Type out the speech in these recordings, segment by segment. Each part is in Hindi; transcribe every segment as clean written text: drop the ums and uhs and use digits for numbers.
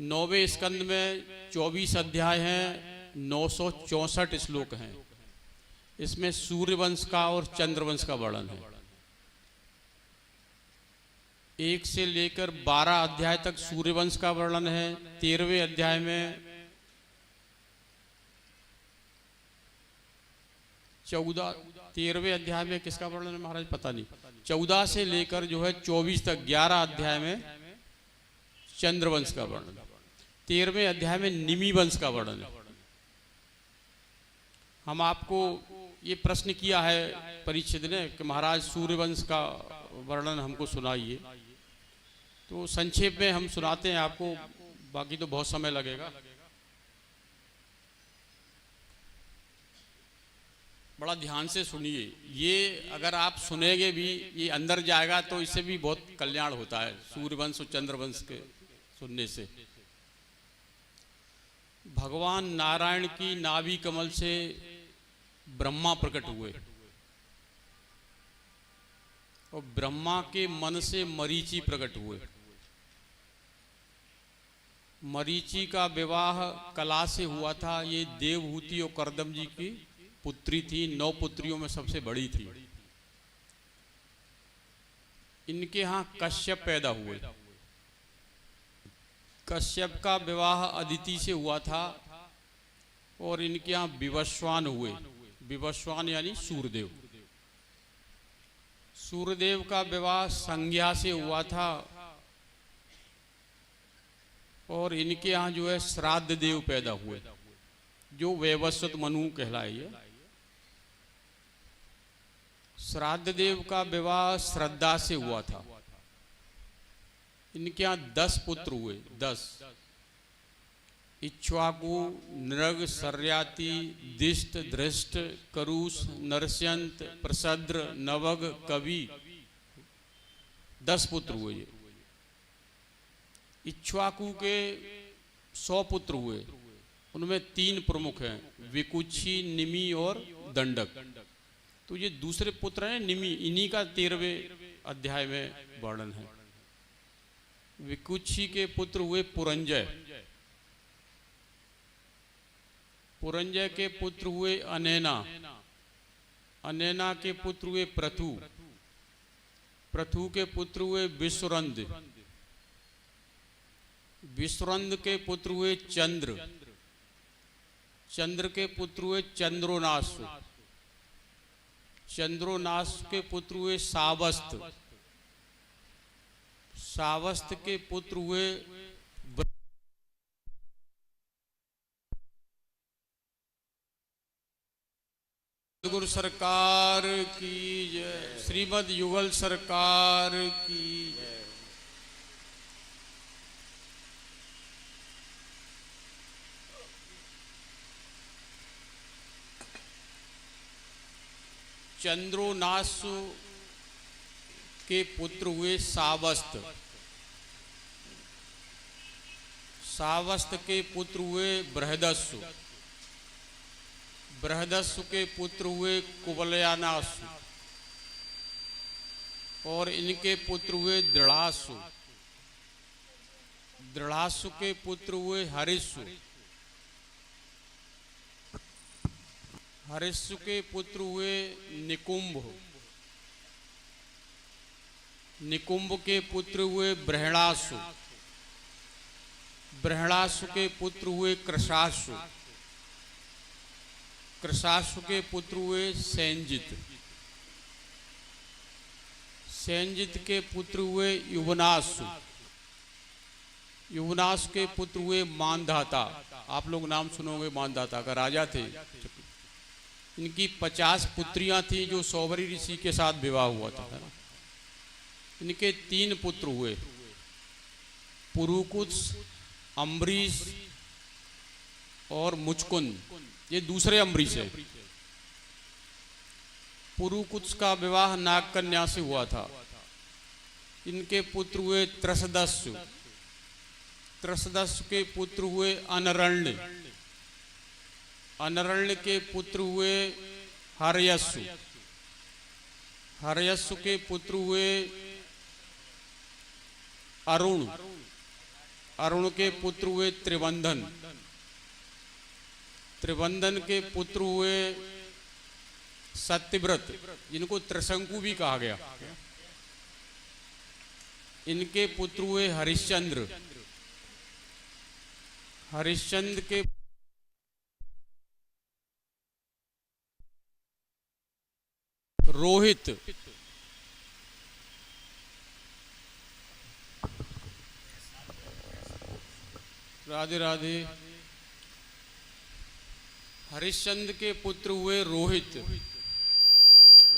9वें स्कंद में 24 अध्याय हैं, 964 श्लोक हैं। इसमें सूर्यवंश का और चंद्रवंश का वर्णन है। 1 से लेकर 12 अध्याय तक सूर्यवंश का वर्णन है। 13वें अध्याय में 13वें अध्याय में किसका वर्णन है महाराज पता नहीं। 14 से लेकर जो है 24 तक 11 अध्याय में चंद्रवंश का वर्णन। 13वें अध्याय में निमि वंश का वर्णन है। हम आपको ये प्रश्न किया है परीक्षित ने कि महाराज सूर्यवंश का वर्णन हमको सुनाइए, तो संक्षेप में हम सुनाते हैं आपको, बाकी तो बहुत समय लगेगा। बड़ा ध्यान से सुनिए, ये अगर आप सुनेंगे भी, ये अंदर जाएगा तो इससे भी बहुत कल्याण होता है सूर्यवंश और चंद्रवंश के सुनने से। भगवान नारायण की नाभि कमल से ब्रह्मा प्रकट हुए और ब्रह्मा के मन से मरीचि प्रकट हुए। मरीचि का विवाह कला से हुआ था। ये देवहूति और करदम जी की पुत्री थी, 9 पुत्रियों में सबसे बड़ी थी। इनके यहाँ कश्यप पैदा हुए। कश्यप का विवाह अदिति से हुआ था और इनके यहाँ विवस्वान हुए। विवस्वान यानी सूर्यदेव। सूर्यदेव का विवाह संज्ञा से हुआ था और इनके यहाँ जो है श्राद्ध देव पैदा हुए, जो वैवस्वत मनु कहलाए। श्राद्ध देव का विवाह श्रद्धा से हुआ था। इनके यहाँ 10 पुत्र हुए। 10 इक्ष्वाकु, नृग, सर्याति, दिष्ट, धृष्ट, करुष, नरस्यंत, प्रसद्र, नवग, कवि, 10 पुत्र हुए। ये इक्ष्वाकु के 100 पुत्र हुए। उनमें 3 प्रमुख हैं, विकुक्षी, निमि और दंडक। तो ये दूसरे पुत्र हैं निमि, इन्हीं का 13वें अध्याय में वर्णन है। विकुक्षी के पुत्र हुए पुरंजय। पुरंजय के पुत्र हुए अनैना। अनैना के पुत्र हुए प्रथु। प्रथु के पुत्र हुए विश्वरंद। विश्वरंद के पुत्र हुए चंद्र। चंद्र के पुत्र हुए चंद्रोनाश। चंद्रोनाश के पुत्र हुए सावस्त। सावस्त के पुत्र हुए गुरु सरकार की जय, श्रीमद युगल सरकार की जय। चंद्रोनाश के पुत्र हुए सावस्त। सावस्त के पुत्र हुए बृहदस्सु। बृहदस्सु के पुत्र हुए कुवलयानासु और इनके पुत्र हुए दृढ़ासु। दृढ़ासु के पुत्र हुए हरिस्सु। हरिस्सु के पुत्र हुए निकुंभ। निकुंभ के पुत्र हुए बृहणासु। बृहणासु के पुत्र हुए कृशासु। कृशासु के पुत्र हुए सेंजित। सेंजित के पुत्र हुए युवनासु। युवनासु के पुत्र हुए मानधाता। आप लोग नाम सुनोगे, मानधाता का राजा थे। इनकी 50 पुत्रियां थी जो सौभरी ऋषि के साथ विवाह हुआ था। इनके 3 पुत्र हुए, पुरुकुत्स, अम्बरीश और मुचकुंद। ये दूसरे अम्बरीश है। पुरुकुत्स का विवाह नागकन्या से हुआ था। इनके पुत्र हुए त्रसदस्सु। त्रसदस्सु के पुत्र हुए अनरण्य। अनरण्य के पुत्र हुए हर्यस्सु। हर्यस्सु के पुत्र हुए अरुण। अरुण के पुत्र हुए त्रिबंधन, त्रिबंधन के पुत्र हुए सत्यव्रत, जिनको त्रिशंकु भी कहा गया। इनके पुत्र हुए हरिश्चंद्र, हरिश्चंद्र के रोहित, राधे राधे। हरिश्चंद्र के पुत्र हुए रोहित,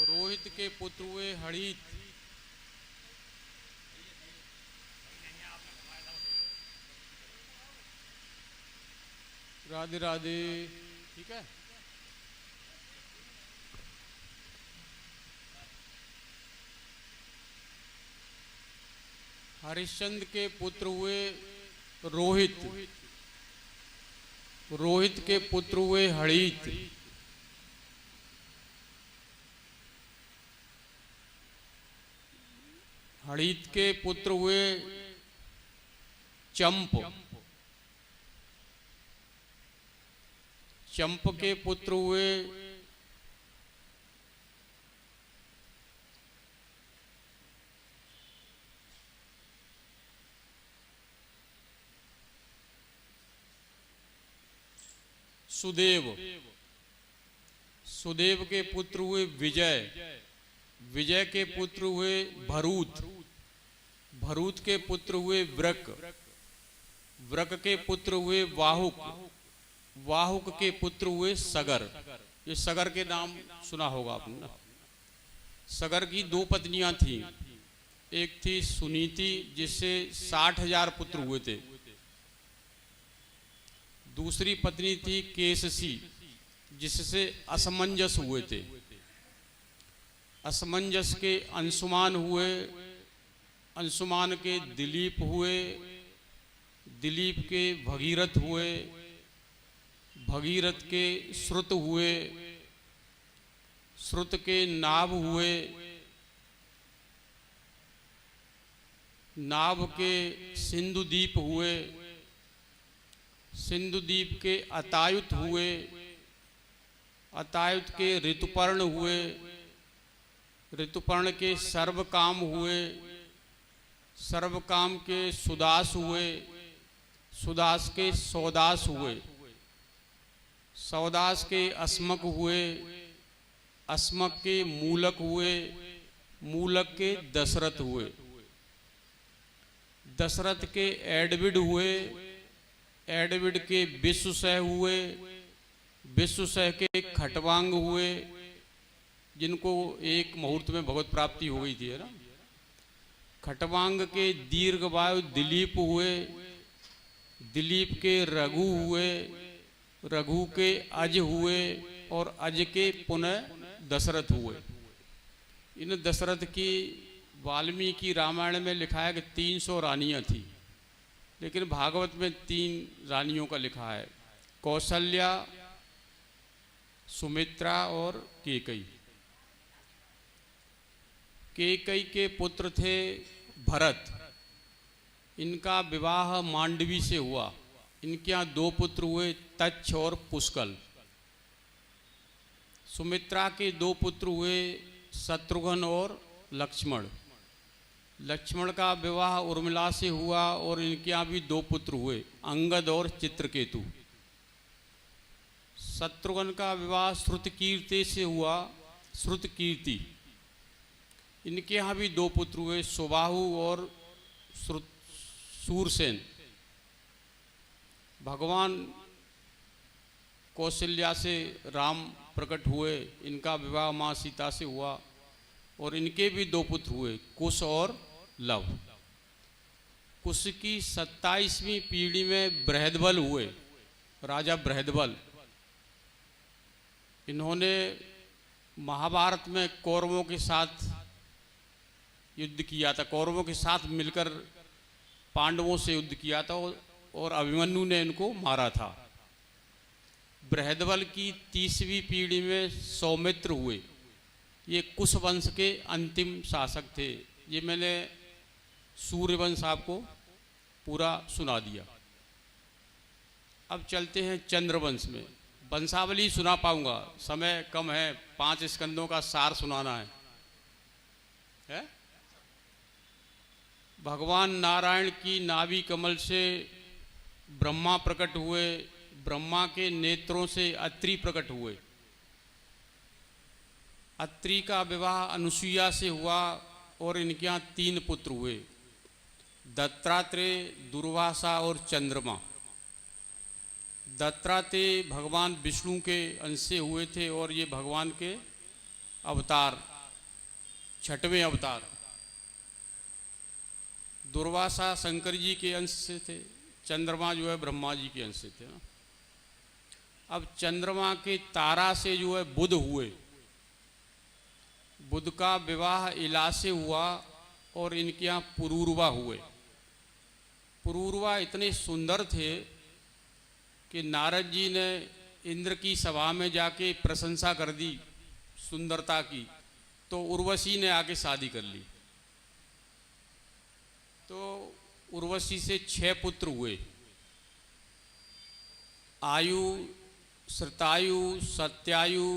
रोहित के पुत्र हुए हड़ित, राधे राधे। ठीक है। हरिश्चंद्र के पुत्र हुए रोहित, रोहित के पुत्र हुए हड़ित, हड़ित के पुत्र हुए चंप, चंप के पुत्र हुए सुदेव, सुदेव के पुत्र हुए विजय, विजय के पुत्र हुए भरूत, भरूत के पुत्र हुए व्रक, व्रक के पुत्र हुए वाहुक, वाहुक के पुत्र हुए सगर। ये सगर के नाम सुना होगा आपने ना। सगर की दो पत्नियां थीं, एक थी सुनीति जिससे 60,000 पुत्र हुए थे, दूसरी पत्नी थी केससी जिससे असमंजस हुए थे। असमंजस के अंशुमान हुए, अंशुमान के दिलीप हुए, दिलीप के भगीरथ हुए, भगीरथ के श्रुत हुए, श्रुत के नाभ हुए, नाभ के सिंधुदीप हुए, सिंधुदीप के अतायुत हुए, अतायुत के ऋतुपर्ण हुए, ऋतुपर्ण के सर्वकाम हुए, सर्वकाम के सुदास हुए, सुदास के सौदास हुए, सौदास के अस्मक हुए, अस्मक के मूलक हुए, मूलक के दशरथ हुए, दशरथ के एडविड हुए, एडविड के विश्वसह हुए, विश्वसह के खटवांग हुए, जिनको एक मुहूर्त में भगवत प्राप्ति हो गई थी, है ना। खटवांग के दीर्घवायु दिलीप हुए, दिलीप के रघु हुए, रघु के अज हुए और अज के पुनः दशरथ हुए। इन दशरथ की वाल्मीकि रामायण में लिखा है कि 300 रानियां थी, लेकिन भागवत में 3 रानियों का लिखा है, कौशल्या, सुमित्रा और केकई। केकई के पुत्र थे भरत, इनका विवाह मांडवी से हुआ। इनके यहाँ 2 पुत्र हुए, तच्छ और पुष्कल। सुमित्रा के 2 पुत्र हुए, शत्रुघ्न और लक्ष्मण। लक्ष्मण का विवाह उर्मिला से हुआ और इनके यहाँ भी 2 पुत्र हुए, अंगद और चित्रकेतु। शत्रुघ्न का विवाह श्रुतकीर्ति से हुआ, श्रुतकीर्ति। इनके यहाँ भी 2 पुत्र हुए, सुबाहु और सूरसेन। भगवान कौशल्या से राम प्रकट हुए, इनका विवाह माँ सीता से हुआ और इनके भी 2 पुत्र हुए, कुश और लव। कुश की 27वीं पीढ़ी में बृहदबल हुए, राजा बृहदबल। इन्होंने महाभारत में कौरवों के साथ युद्ध किया था, कौरवों के साथ मिलकर पांडवों से युद्ध किया था और अभिमन्यु ने इनको मारा था। बृहदबल की 30वीं पीढ़ी में सौमित्र हुए, ये कुश वंश के अंतिम शासक थे। ये मैंने सूर्यवंश आपको पूरा सुना दिया। अब चलते हैं चंद्रवंश में। वंशावली सुना पाऊंगा, समय कम है, 5 स्कंदों का सार सुनाना है? भगवान नारायण की नाभि कमल से ब्रह्मा प्रकट हुए, ब्रह्मा के नेत्रों से अत्रि प्रकट हुए, अत्रि का विवाह अनुसुईया से हुआ और इनके यहाँ 3 पुत्र हुए, दत्तात्रेय, दुर्वासा और चंद्रमा। दत्तात्रेय भगवान विष्णु के अंश से हुए थे और ये भगवान के अवतार, 6वें अवतार। दुर्वासा शंकर जी के अंश से थे, चंद्रमा जो है ब्रह्मा जी के अंश से थे ना। अब चंद्रमा के तारा से जो है बुध हुए, बुध का विवाह इला से हुआ और इनके यहाँ पुरूरवा हुए। पुरूरवा इतने सुंदर थे कि नारद जी ने इंद्र की सभा में जाके प्रशंसा कर दी सुंदरता की, तो उर्वशी ने आके शादी कर ली। तो उर्वशी से 6 पुत्र हुए, आयु, श्रुतायु, सत्यायु,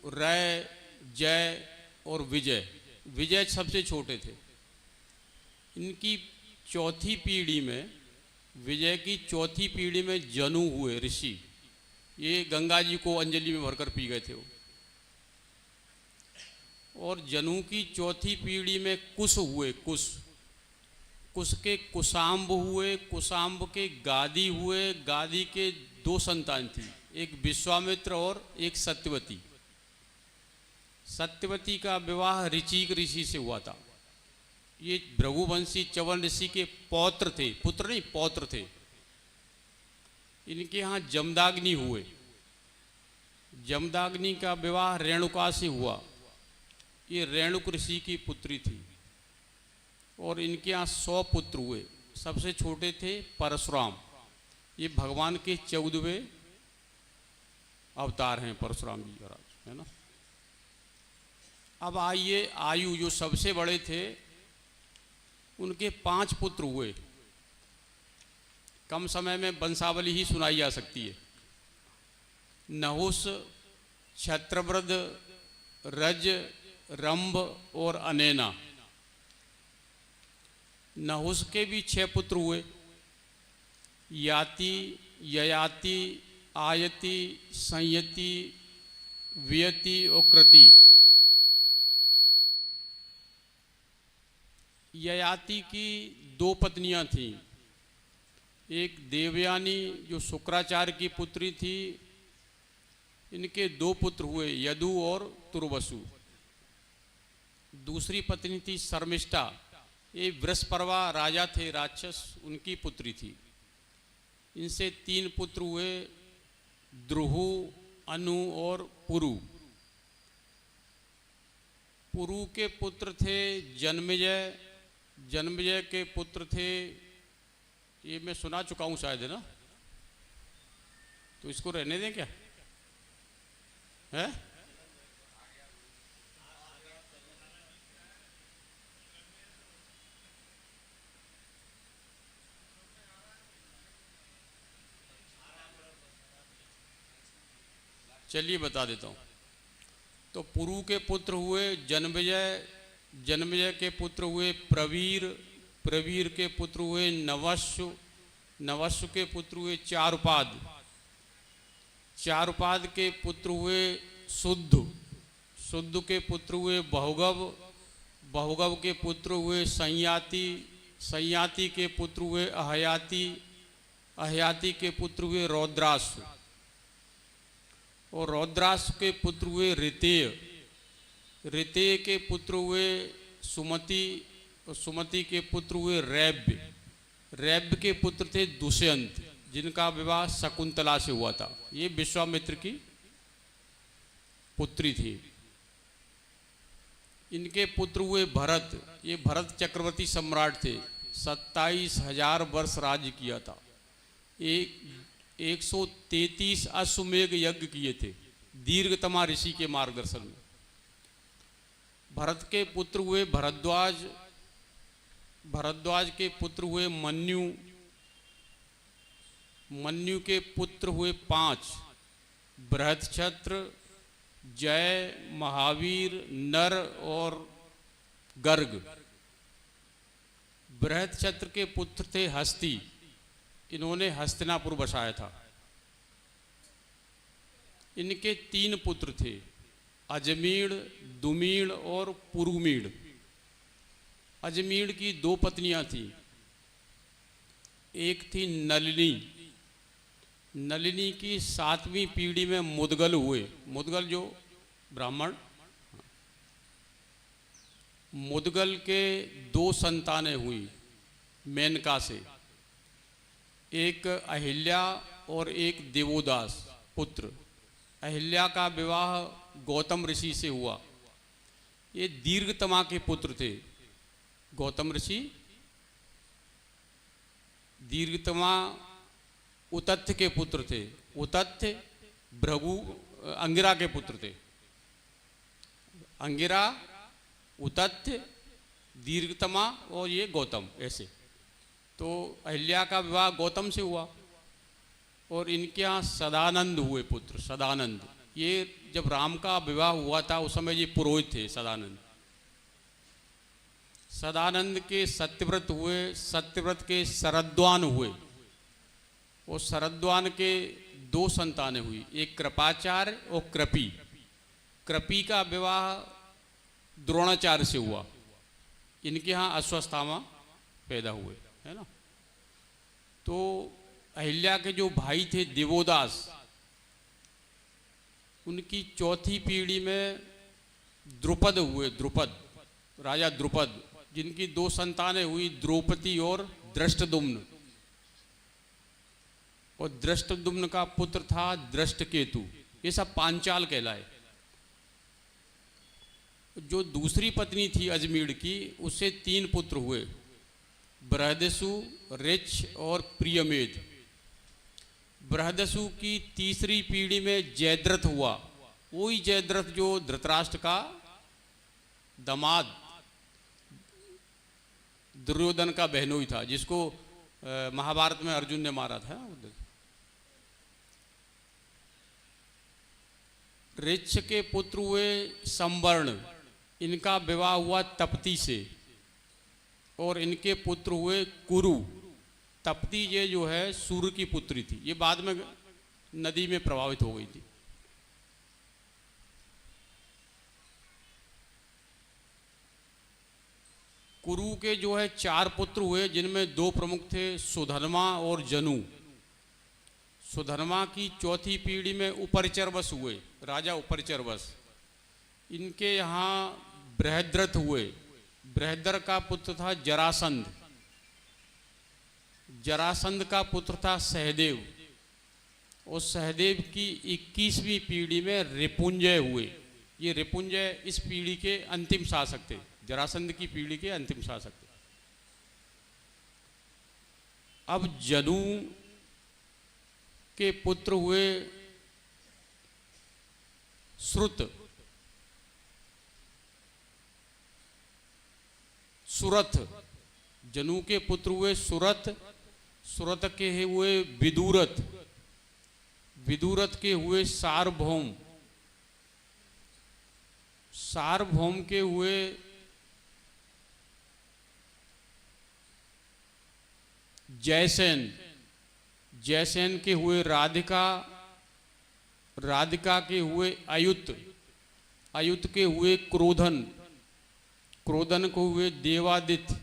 रय, जय और विजय। विजय सबसे छोटे थे। इनकी चौथी पीढ़ी में, विजय की चौथी पीढ़ी में जनु हुए ऋषि। ये गंगा जी को अंजलि में भरकर पी गए थे वो। और जनु की चौथी पीढ़ी में कुश हुए, कुश के कुशाम्ब हुए, कुशाम्ब के गादी हुए, गादी के 2 संतान थी, एक विश्वामित्र और एक सत्यवती। सत्यवती का विवाह ऋचिक ऋषि से हुआ था। ये भृगुवंशी च्यवन ऋषि के पौत्र थे, पुत्र नहीं पौत्र थे। इनके यहाँ जमदाग्नि हुए, जमदाग्नि का विवाह रेणुका से हुआ, ये रेणुक ऋषि की पुत्री थी। और इनके यहाँ 100 पुत्र हुए। सबसे छोटे थे परशुराम, ये भगवान के 14वें अवतार हैं परशुराम जी महाराज, है ना। अब आइए आयु, जो सबसे बड़े थे, उनके 5 पुत्र हुए। कम समय में वंशावली ही सुनाई जा सकती है। नहुस, छत्रव्रत, रज, रंभ और अनेना। नहुस के भी 6 पुत्र हुए, याति, ययाति, आयति, संयति, वियति और कृति। ययाति की 2 पत्नियां थीं, एक देवयानी जो शुक्राचार्य की पुत्री थी, इनके 2 पुत्र हुए, यदु और तुर्वसु। दूसरी पत्नी थी शर्मिष्ठा, ये वृषपर्वा राजा थे राक्षस, उनकी पुत्री थी। इनसे 3 पुत्र हुए, द्रुहु, अनु और पुरु। पुरु के पुत्र थे जन्मेजय, जन्मेजय के पुत्र थे, ये मैं सुना चुका हूँ शायद, है ना, तो इसको रहने दें क्या है? चलिए बता देता हूँ। तो पुरु के पुत्र हुए जन्मेजय, जन्मेजय के पुत्र हुए प्रवीर, प्रवीर के पुत्र हुए नवस्व, नवस्व के पुत्र हुए चारुपाद, चारुपाद के पुत्र हुए शुद्ध, शुद्ध के पुत्र हुए बहुगव, बहुगव के पुत्र हुए संयाति, संयाति के पुत्र हुए अहयाति, अहयाति के पुत्र हुए रौद्रास, और रौद्रास के पुत्र हुए ऋतेय, ऋतेय के पुत्र हुए सुमति, और सुमति के पुत्र हुए रैब्य, रैब्य के पुत्र थे दुष्यंत, जिनका विवाह शकुंतला से हुआ था। ये विश्वामित्र की पुत्री थी। इनके पुत्र हुए भरत, ये भरत चक्रवर्ती सम्राट थे, 27,000 वर्ष राज्य किया था। 133 अश्वमेघ यज्ञ किए थे दीर्घतमा ऋषि के मार्गदर्शन में। भरत के पुत्र हुए भरद्वाज, भरद्वाज के पुत्र हुए मन्यु, मन्यु के पुत्र हुए 5, बृहत्क्षत्र, जय, महावीर, नर और गर्ग। बृहत्क्षत्र के पुत्र थे हस्ती, इन्होंने हस्तिनापुर बसाया था। इनके 3 पुत्र थे, अजमीण, दुमीण और पुरुमीण। अजमीण की 2 पत्नियां थी, एक थी नलिनी। नलिनी की 7वीं पीढ़ी में मुदगल हुए। मुदगल जो ब्राह्मण, मुदगल के 2 संतानें हुई मेनका से, एक अहिल्या और एक देवोदास पुत्र। अहिल्या का विवाह गौतम ऋषि से हुआ। ये दीर्घतमा के पुत्र थे। गौतम ऋषि दीर्घतमा उतथ्य के पुत्र थे। उतथ्य भृगु अंगिरा के पुत्र थे। अंगिरा, उतथ्य, दीर्घतमा और ये गौतम, ऐसे। तो अहिल्या का विवाह गौतम से हुआ और इनके यहाँ सदानंद हुए पुत्र। सदानंद, ये जब राम का विवाह हुआ था उस समय ये पुरोहित थे सदानंद। सदानंद के सत्यव्रत हुए, सत्यव्रत के शरद्वान हुए और शरद्वान के 2 संतानें हुई, एक कृपाचार्य और कृपी। कृपी का विवाह द्रोणाचार्य से हुआ। इनके यहाँ अश्वत्थामा पैदा हुए, है ना। तो अहिल्या के जो भाई थे देवोदास, उनकी 4थी पीढ़ी में द्रुपद हुए। द्रुपद, राजा द्रुपद, जिनकी 2 संतानें हुई, द्रौपदी और दृष्टद्युम्न। और दृष्टद्युम्न का पुत्र था दृष्टकेतु। ये सब पांचाल कहलाए। जो दूसरी पत्नी थी अजमीर की, उससे 3 पुत्र हुए, बृहदसु, ऋक्ष और प्रियमेध। बृहदसु की 3री पीढ़ी में जयद्रथ हुआ। वही जयद्रथ जो धृतराष्ट्र का दामाद, दुर्योधन का बहनोई था, जिसको महाभारत में अर्जुन ने मारा था। ऋक्ष के पुत्र हुए संवर्ण, इनका विवाह हुआ तप्ती से और इनके पुत्र हुए कुरु। तप्ती ये जो है सूर्य की पुत्री थी, ये बाद में नदी में प्रभावित हो गई थी। कुरु के जो है 4 पुत्र हुए, जिनमें 2 प्रमुख थे, सुधर्मा और जनु। सुधर्मा की 4थी पीढ़ी में उपरिचरवश हुए, राजा उपरिचरवश। इनके यहाँ बृहद्रथ हुए। बृहद्र का पुत्र था जरासंध। जरासंध का पुत्र था सहदेव और सहदेव की 21वीं पीढ़ी में रिपुंजय हुए। ये रिपुंजय इस पीढ़ी के अंतिम शासक थे, जरासंध की पीढ़ी के अंतिम शासक थे। अब जनु के पुत्र हुए श्रुत, सुरथ। जनु के पुत्र हुए सुरथ, सुरथ के हुए विदुरथ, विदुरथ के हुए सार्वभौम, सार्वभौम के हुए जयसेन, जयसेन के हुए राधिका, राधिका के हुए अयुत, अयुत के हुए क्रोधन, क्रोधन को हुए देवादित्य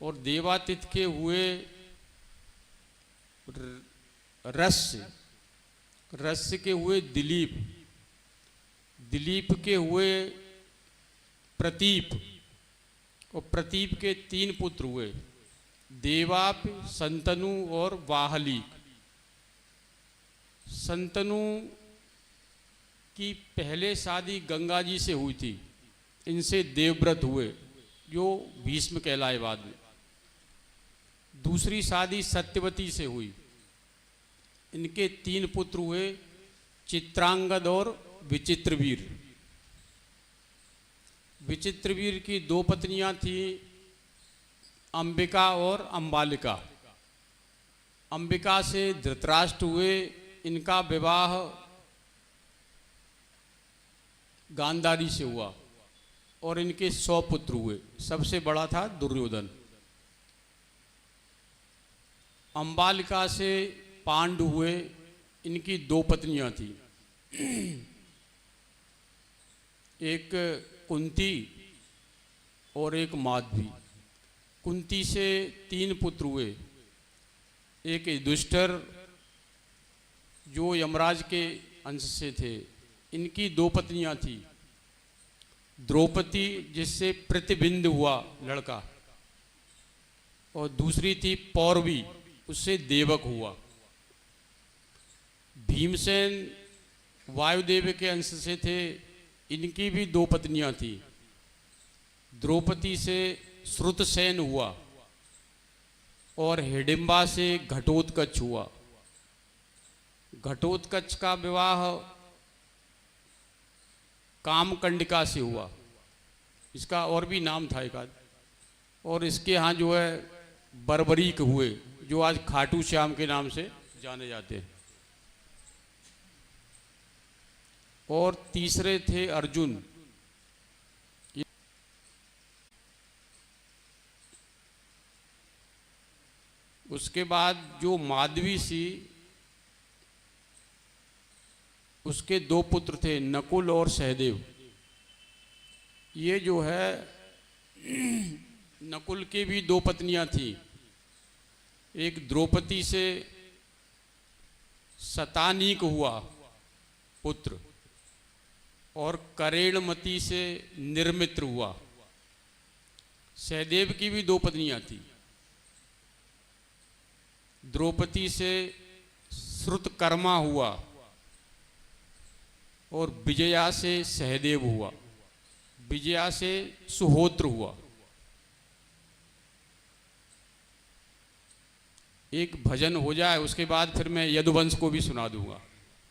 और देवादित्य के हुए रस्य, रस्य के हुए दिलीप, दिलीप के हुए प्रतीप और प्रतीप के 3 पुत्र हुए, देवाप, संतनु और वाहली। संतनु की पहले शादी गंगा जी से हुई थी, इनसे देवव्रत हुए जो भीष्म कहलाए बाद में। दूसरी शादी सत्यवती से हुई, इनके 3 पुत्र हुए, चित्रांगद और विचित्रवीर। विचित्रवीर की 2 पत्नियां थी, अंबिका और अंबालिका। अंबिका से धृतराष्ट्र हुए, इनका विवाह गांधारी से हुआ और इनके 100 पुत्र हुए। सबसे बड़ा था दुर्योधन। अंबालिका से पांडु हुए, इनकी 2 पत्नियां थी, एक कुंती और एक माधवी। कुंती से 3 पुत्र हुए, एक युधिष्ठिर जो यमराज के अंश से थे, इनकी 2 पत्नियां थी, द्रौपदी जिससे प्रतिबिंदु हुआ लड़का, और दूसरी थी पौरवी, उससे देवक हुआ। भीमसेन वायुदेव के अंश से थे, इनकी भी 2 पत्नियां थी, द्रौपदी से श्रुतसेन हुआ और हिडिंबा से घटोत्कच हुआ। घटोत्कच का विवाह कामकंडिका से हुआ, इसका और भी नाम था एक आध। और इसके यहाँ जो है बर्बरीक हुए, जो आज खाटू श्याम के नाम से जाने जाते हैं। और तीसरे थे अर्जुन। उसके बाद जो माधवी सी, उसके 2 पुत्र थे, नकुल और सहदेव। ये जो है नकुल के भी 2 पत्नियां थी, एक द्रौपदी से शतानीक हुआ पुत्र और करेणमती से निर्मित्र हुआ। सहदेव की भी 2 पत्नियां थी, द्रौपदी से श्रुतकर्मा हुआ और विजया से सहदेव हुआ, विजया से सुहोत्र हुआ। एक भजन हो जाए, उसके बाद फिर मैं यदुवंश को भी सुना दूंगा,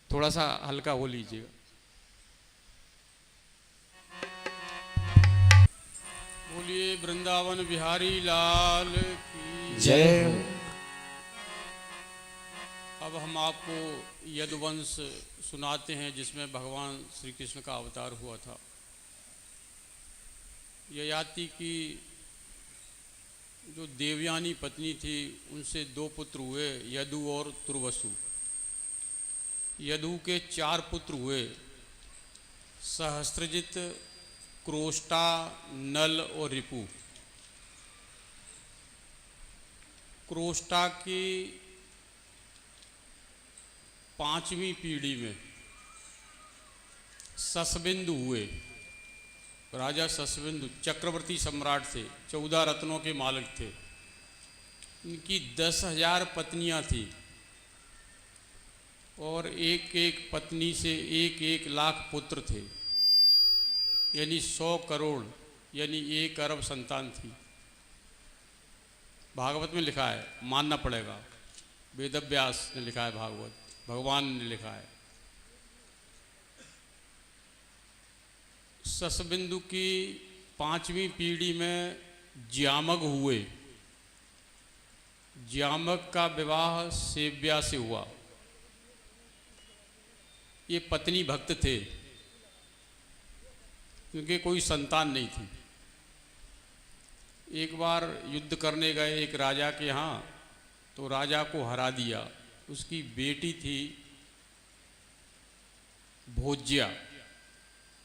थोड़ा सा हल्का हो लीजिएगा। बोलिए वृंदावन बिहारी लाल की जय। अब हम आपको यदुवंश सुनाते हैं, जिसमें भगवान श्री कृष्ण का अवतार हुआ था। ययाति की जो देवयानी पत्नी थी, उनसे 2 पुत्र हुए, यदु और तुर्वसु। यदु के 4 पुत्र हुए, सहस्त्रजित, क्रोष्टा, नल और रिपु। क्रोष्टा की 5वीं पीढ़ी में ससबिंदु हुए। राजा ससबिंदु चक्रवर्ती सम्राट थे, 14 रत्नों के मालिक थे। इनकी 10,000 पत्नियां थी और एक एक पत्नी से 1-1 लाख पुत्र थे, यानी 100 करोड़, यानी 1 अरब संतान थी। भागवत में लिखा है, मानना पड़ेगा, वेदव्यास ने लिखा है, भागवत भगवान ने लिखा है। ससबिंदु की 5वीं पीढ़ी में ज्यामग हुए। ज्यामग का विवाह सेव्या से हुआ। ये पत्नी भक्त थे, क्योंकि कोई संतान नहीं थी। एक बार युद्ध करने गए एक राजा के यहाँ, तो राजा को हरा दिया। उसकी बेटी थी भोज्या,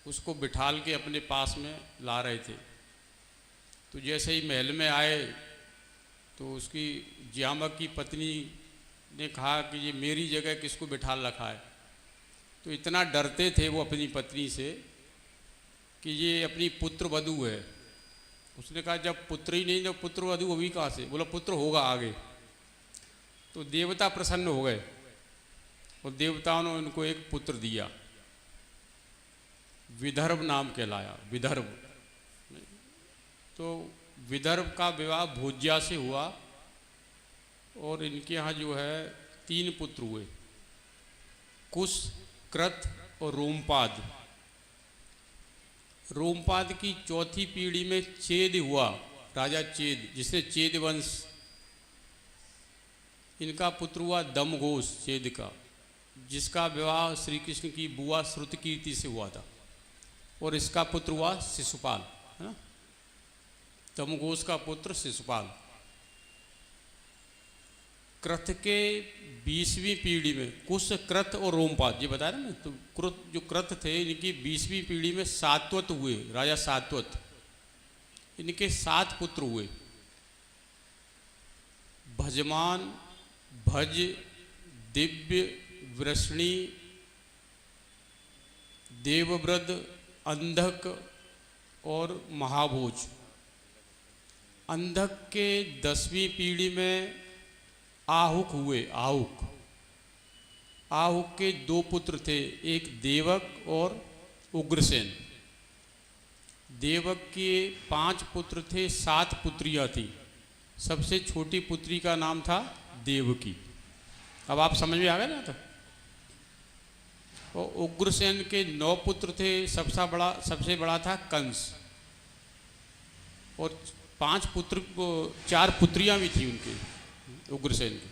उसको बिठाल के अपने पास में ला रहे थे। तो जैसे ही महल में आए, तो उसकी ज्यामक की पत्नी ने कहा कि ये मेरी जगह किसको बिठाल रखा है। तो इतना डरते थे वो अपनी पत्नी से कि ये अपनी पुत्र वधू है। उसने कहा जब पुत्र ही नहीं, जब पुत्र वधू होगी कहाँ से? बोला पुत्र होगा आगे। तो देवता प्रसन्न हो गए और देवताओं ने उनको एक पुत्र दिया, विदर्भ नाम कहलाया, विदर्भ। तो विदर्भ का विवाह भोज्या से हुआ और इनके यहाँ जो है 3 पुत्र हुए, कुश, कृत और रोमपाद। रोमपाद की 4थी पीढ़ी में चेद हुआ, राजा चेद, जिसने चेद वंश इनका पुत्र हुआ दमघोष चेद का, जिसका विवाह श्री कृष्ण की बुआ श्रुतकीर्ति से हुआ था, और इसका पुत्र हुआ शिशुपाल, है ना। दमघोष का पुत्र शिशुपाल। कृत के 20वीं पीढ़ी में कुश, कृत और रोमपाद, ये बताया ना। तो जो कृत थे इनकी 20वीं पीढ़ी में सात्वत हुए, राजा सात्वत। इनके 7 पुत्र हुए। भजमान, भज, दिव्य, वृष्णि, देवव्रत, अंधक और महाभोज। अंधक के 10वीं पीढ़ी में आहुक हुए। आहुक के 2 पुत्र थे, एक देवक और उग्रसेन। देवक के 5 पुत्र थे, 7 पुत्रियां थी। सबसे छोटी पुत्री का नाम था देवकी। अब आप समझ में आ गए ना। तो और उग्रसेन के 9 पुत्र थे, सबसे बड़ा था कंस। और 4 पुत्रियां भी थी उनके, उग्रसेन की।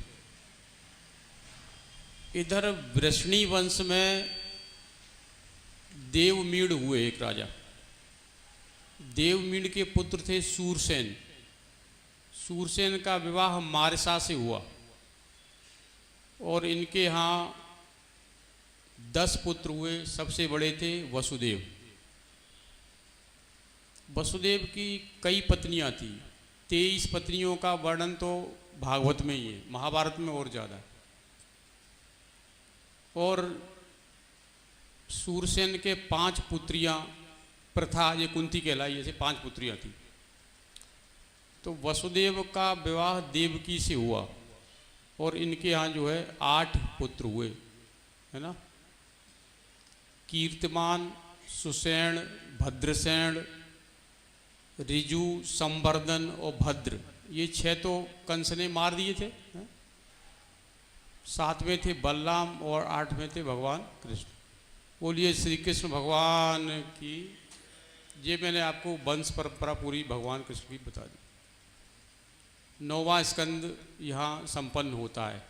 इधर वृष्णि वंश में देवमीड़ हुए एक राजा। देवमीड़ के पुत्र थे सूरसेन। सूरसेन का विवाह मारिसा से हुआ, और इनके यहाँ 10 पुत्र हुए। सबसे बड़े थे वसुदेव। वसुदेव की कई पत्नियां थी। 23 पत्नियों का वर्णन तो भागवत में ही है, महाभारत में और ज़्यादा है। और सूरसेन के 5 पुत्रियां, प्रथा ये कुंती कहलाई, ऐसे 5 पुत्रियां थी। तो वसुदेव का विवाह देवकी से हुआ, और इनके यहाँ जो है 8 पुत्र हुए, है ना। कीर्तिमान, सुसेन, भद्रसेन, ऋजु, संवर्धन और भद्र, ये 6 तो कंस ने मार दिए थे। 7वें थे बलराम और 8वें थे भगवान कृष्ण। बोलिए श्री कृष्ण भगवान की। ये मैंने आपको वंश परंपरा पूरी भगवान कृष्ण की बता दी। 9वां स्कंद यहाँ संपन्न होता है।